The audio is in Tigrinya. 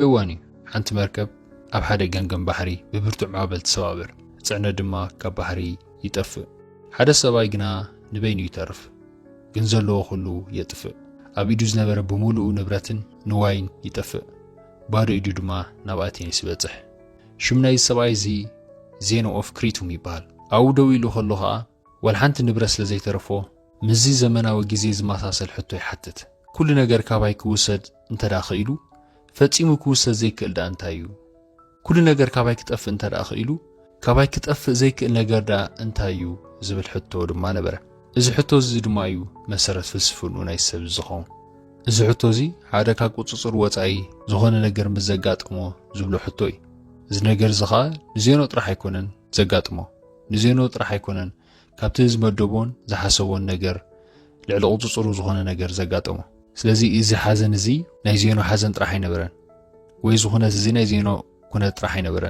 እዋኒ ሓንቲ መርከብ ኣብ ሓደ ገንገም ባሕሪ ብብርቱዕ ማዕበል ትሰባበር ጽዕነት ድማ ካብ ባሕሪ ይጠፍእ ሓደ ሰብኣይ ግና ንበይኑ ይተርፍ ግን ዘለዎ ኩሉ የጥፍእ ኣብ ኢዱ ዝነበረ ብሙሉኡ ንብረትን ንዋይን ይጠፍእ ባዶ ኢዱ ድማ ናብ ኣቴኔስ ይበጽሕ ሽም ናይዚ ሰብኣይ እዚ ዜና ኦፍ ክሪቱም ይበሃል ኣብኡ ደው ኢሉ ከሎ ኸኣ ወላ ሓንቲ ንብረት ስለ ዘይተረፎ ምዚ ዘመናዊ ግዜ ዝመሳሰል ሕቶ ይሓትት ኩሉ ነገር ካባይ ክውሰድ እንተዳ ኽኢሉ ፈጺሙ ክውሰድ ዘይክእል ዳ እንታይ እዩ ኩሉ ነገር ካባይ ክጠፍእ እንተዳ ኽኢሉ ካባይ ክጠፍእ ዘይክእል ነገር ዳ እንታይ እዩ ዝብል ሕቶ ድማ ነበረ እዚ ሕቶ እዚ ድማ እዩ መሰረት ፍልስፍኑ ናይ ሰብ ዝኸውን እዚ ሕቶ እዚ ሓደ ካብ ቁጽጽር ወጻኢ ዝኾነ ነገር ምስ ዘጋጥሞ ዝብሎ ሕቶ እዩ እዚ ነገር እዚ ኸኣ ንዜኖ ጥራሕ ኣይኮነን ዘጋጥሞ ንዜኖ ጥራሕ ኣይኮነን ካብቲ ዝመደቦን ዝሓሰቦን ነገር ልዕሊ ቁጽጽሩ ዝኾነ ነገር ዘጋጥሞ ስለዚ እዚ ሓዘን እዚ ናይ ዜኖ ሓዘን ጥራሕ ኣይነበረን ወይ ዝኾነት እዚ ናይ ዜኖ ኩነት ጥራሕ ኣይነበረን